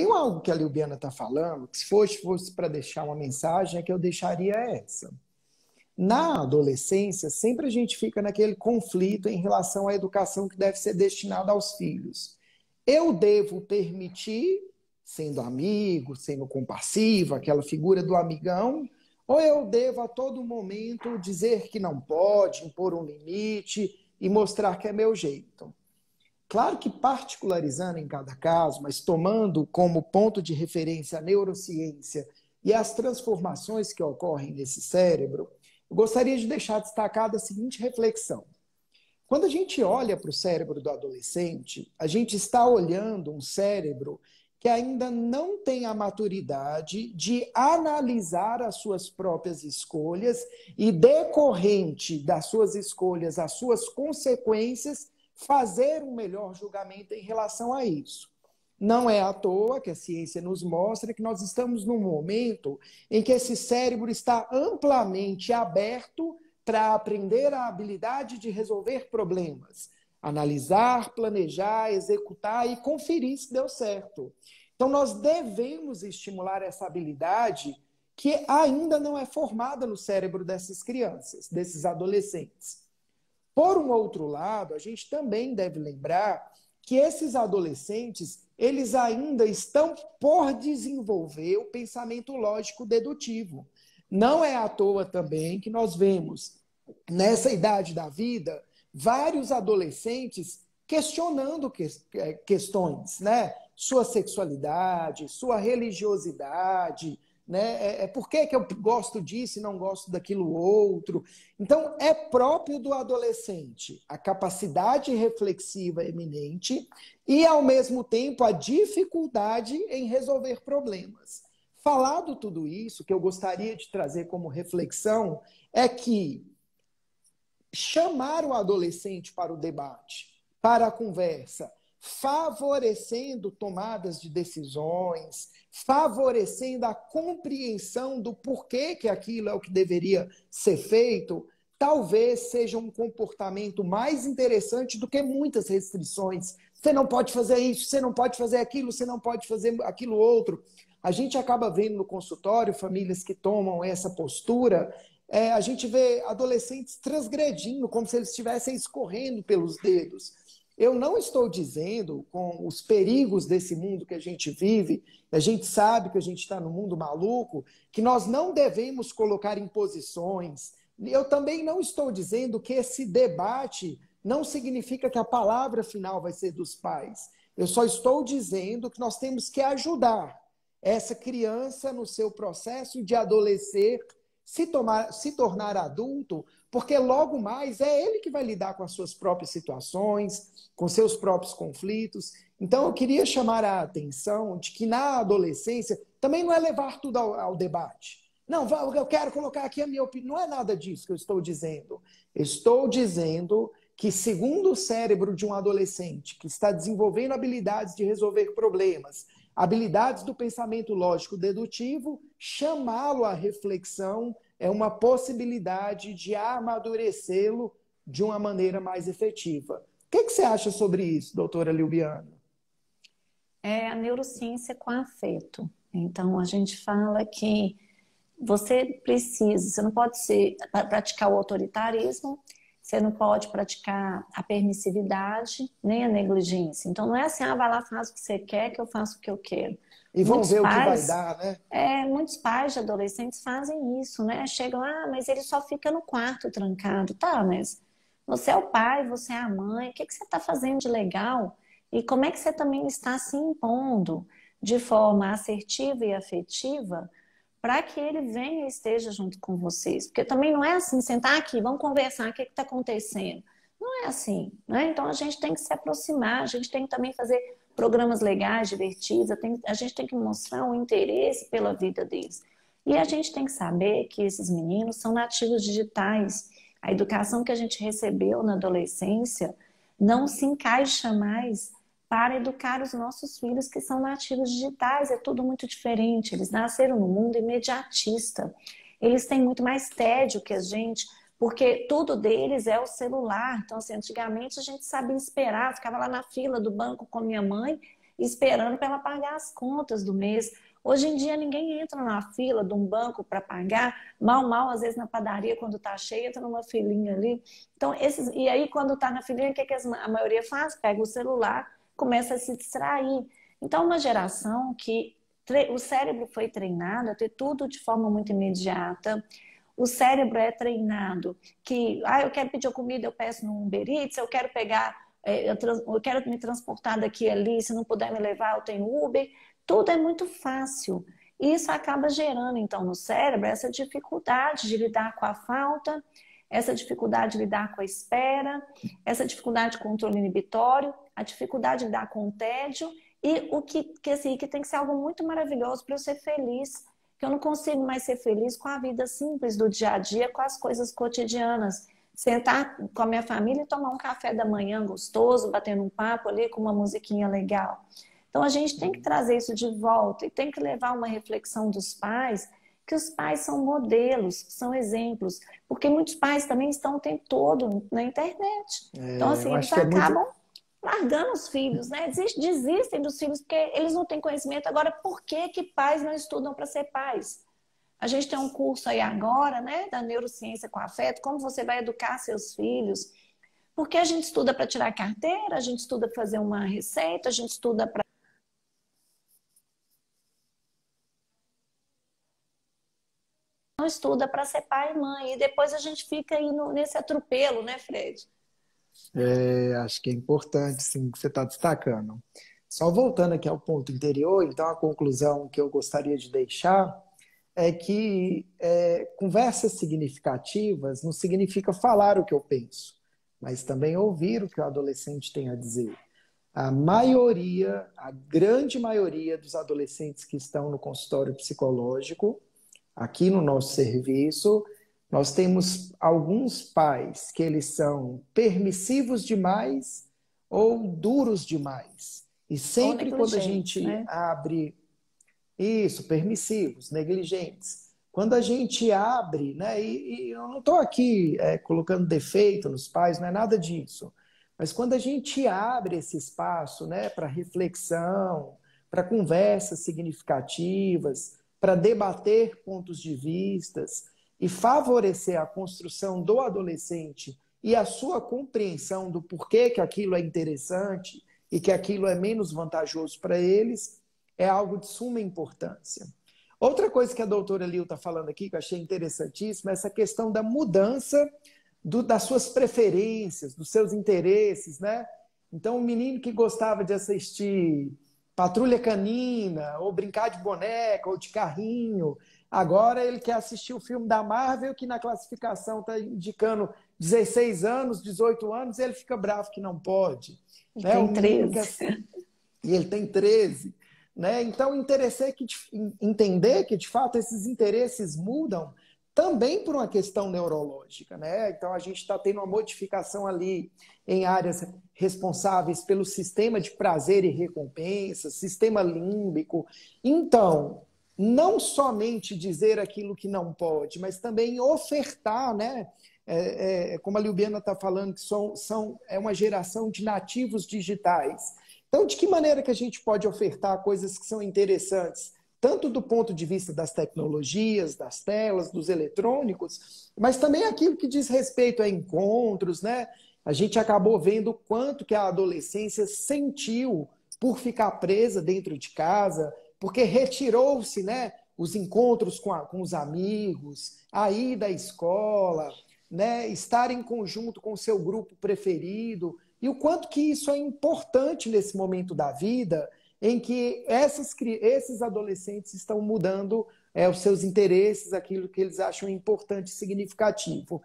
Tem algo que a Liubiana está falando, que se fosse para deixar uma mensagem, é que eu deixaria essa. Na adolescência, sempre a gente fica naquele conflito em relação à educação que deve ser destinada aos filhos. Eu devo permitir, sendo amigo, sendo compassivo, aquela figura do amigão, ou eu devo a todo momento dizer que não pode, impor um limite e mostrar que é meu jeito? Claro que particularizando em cada caso, mas tomando como ponto de referência a neurociência e as transformações que ocorrem nesse cérebro, eu gostaria de deixar destacada a seguinte reflexão. Quando a gente olha para o cérebro do adolescente, a gente está olhando um cérebro que ainda não tem a maturidade de analisar as suas próprias escolhas e, decorrente das suas escolhas, as suas consequências, fazer um melhor julgamento em relação a isso. Não é à toa que a ciência nos mostra que nós estamos num momento em que esse cérebro está amplamente aberto para aprender a habilidade de resolver problemas, analisar, planejar, executar e conferir se deu certo. Então, nós devemos estimular essa habilidade que ainda não é formada no cérebro dessas crianças, desses adolescentes. Por um outro lado, a gente também deve lembrar que esses adolescentes, eles ainda estão por desenvolver o pensamento lógico dedutivo. Não é à toa também que nós vemos, nessa idade da vida, vários adolescentes questionando questões, né? Sua sexualidade, sua religiosidade, né? Por que eu gosto disso e não gosto daquilo outro? Então, é próprio do adolescente a capacidade reflexiva eminente e, ao mesmo tempo, a dificuldade em resolver problemas. Falado tudo isso, que eu gostaria de trazer como reflexão é que chamar o adolescente para o debate, para a conversa, favorecendo tomadas de decisões, favorecendo a compreensão do porquê que aquilo é o que deveria ser feito, talvez seja um comportamento mais interessante do que muitas restrições. Você não pode fazer isso, você não pode fazer aquilo, você não pode fazer aquilo outro. A gente acaba vendo no consultório famílias que tomam essa postura. A gente vê adolescentes transgredindo, como se eles estivessem escorrendo pelos dedos. Eu não estou dizendo, com os perigos desse mundo que a gente vive, a gente sabe que a gente está num mundo maluco, que nós não devemos colocar imposições. Eu também não estou dizendo que esse debate não significa que a palavra final vai ser dos pais. Eu só estou dizendo que nós temos que ajudar essa criança no seu processo de adolescer, se tornar adulto, porque logo mais é ele que vai lidar com as suas próprias situações, com seus próprios conflitos. Então, eu queria chamar a atenção de que na adolescência também não é levar tudo ao debate. Não, eu quero colocar aqui a minha opinião. Não é nada disso que eu estou dizendo. Estou dizendo que, segundo o cérebro de um adolescente que está desenvolvendo habilidades de resolver problemas, habilidades do pensamento lógico dedutivo, chamá-lo à reflexão é uma possibilidade de amadurecê-lo de uma maneira mais efetiva. O que você acha sobre isso, doutora Liubiana? É a neurociência com afeto. Então, a gente fala que você não pode praticar o autoritarismo, você não pode praticar a permissividade, nem a negligência. Então, não é assim, vai lá, faz o que você quer, que eu faço o que eu quero. E vão ver o que vai dar, né? Muitos pais de adolescentes fazem isso, né? Chegam, mas ele só fica no quarto trancado. Tá, mas você é o pai, você é a mãe, o que você está fazendo de legal? E como é que você também está se impondo de forma assertiva e afetiva para que ele venha e esteja junto com vocês? Porque também não é assim, sentar aqui, vamos conversar, o que está acontecendo? Não é assim, né? Então a gente tem que se aproximar, a gente tem que também fazer programas legais, divertidos, a gente tem que mostrar um interesse pela vida deles. E a gente tem que saber que esses meninos são nativos digitais. A educação que a gente recebeu na adolescência não se encaixa mais para educar os nossos filhos que são nativos digitais. É tudo muito diferente. Eles nasceram no mundo imediatista. Eles têm muito mais tédio que a gente, porque tudo deles é o celular. Então, assim, antigamente a gente sabia esperar, ficava lá na fila do banco com minha mãe esperando para ela pagar as contas do mês. Hoje em dia ninguém entra na fila de um banco para pagar, mal, às vezes na padaria, quando está cheia, entra numa filinha ali. Então, e aí quando está na filinha, o que a maioria faz? Pega o celular, começa a se distrair. Então, uma geração que o cérebro foi treinado a ter tudo de forma muito imediata. O cérebro é treinado que, eu quero pedir comida, eu peço no Uber Eats, eu quero pegar, eu quero me transportar daqui a ali, se não puder me levar, eu tenho Uber. Tudo é muito fácil. E isso acaba gerando, então, no cérebro essa dificuldade de lidar com a falta, essa dificuldade de lidar com a espera, essa dificuldade de controle inibitório, a dificuldade de lidar com o tédio e o assim, que tem que ser algo muito maravilhoso para eu ser feliz. Que eu não consigo mais ser feliz com a vida simples do dia a dia, com as coisas cotidianas. Sentar com a minha família e tomar um café da manhã gostoso, batendo um papo ali com uma musiquinha legal. Então, a gente tem que trazer isso de volta e tem que levar uma reflexão dos pais, que os pais são modelos, são exemplos, porque muitos pais também estão o tempo todo na internet. Então, assim, eles acabam largando os filhos, né? Desistem dos filhos porque eles não têm conhecimento. Agora, por que que pais não estudam para ser pais? A gente tem um curso aí agora, né, da neurociência com afeto, como você vai educar seus filhos. Porque a gente estuda para tirar carteira, a gente estuda para fazer uma receita, a gente estuda para não estuda para ser pai e mãe. E depois a gente fica aí nesse atropelo, né, Fred? Acho que é importante, sim, que você está destacando. Só voltando aqui ao ponto anterior, então a conclusão que eu gostaria de deixar é que conversas significativas não significa falar o que eu penso, mas também ouvir o que o adolescente tem a dizer. A grande maioria dos adolescentes que estão no consultório psicológico, aqui no nosso serviço, nós temos alguns pais que eles são permissivos demais ou duros demais. E sempre quando a gente abre isso, permissivos, negligentes. Quando a gente abre, né, e eu não estou aqui colocando defeito nos pais, não é nada disso, mas quando a gente abre esse espaço, né, para reflexão, para conversas significativas, para debater pontos de vistas e favorecer a construção do adolescente e a sua compreensão do porquê que aquilo é interessante e que aquilo é menos vantajoso para eles, é algo de suma importância. Outra coisa que a doutora Lil está falando aqui, que eu achei interessantíssima, é essa questão da mudança das suas preferências, dos seus interesses, né? Então, um menino que gostava de assistir Patrulha Canina, ou brincar de boneca, ou de carrinho, agora ele quer assistir o filme da Marvel, que na classificação está indicando 16 anos, 18 anos, e ele fica bravo que não pode. Ele tem 13. E ele tem 13. Né? Então, entender que, de fato, esses interesses mudam também por uma questão neurológica. Né? Então, a gente está tendo uma modificação ali em áreas responsáveis pelo sistema de prazer e recompensa, sistema límbico. Então, não somente dizer aquilo que não pode, mas também ofertar, né? Como a Liubiana está falando, que é uma geração de nativos digitais. Então, de que maneira que a gente pode ofertar coisas que são interessantes, tanto do ponto de vista das tecnologias, das telas, dos eletrônicos, mas também aquilo que diz respeito a encontros, né? A gente acabou vendo o quanto que a adolescência sentiu por ficar presa dentro de casa, porque retirou-se, né, os encontros com os amigos, a ida à escola, né, estar em conjunto com o seu grupo preferido, e o quanto que isso é importante nesse momento da vida em que esses adolescentes estão mudando os seus interesses, aquilo que eles acham importante e significativo.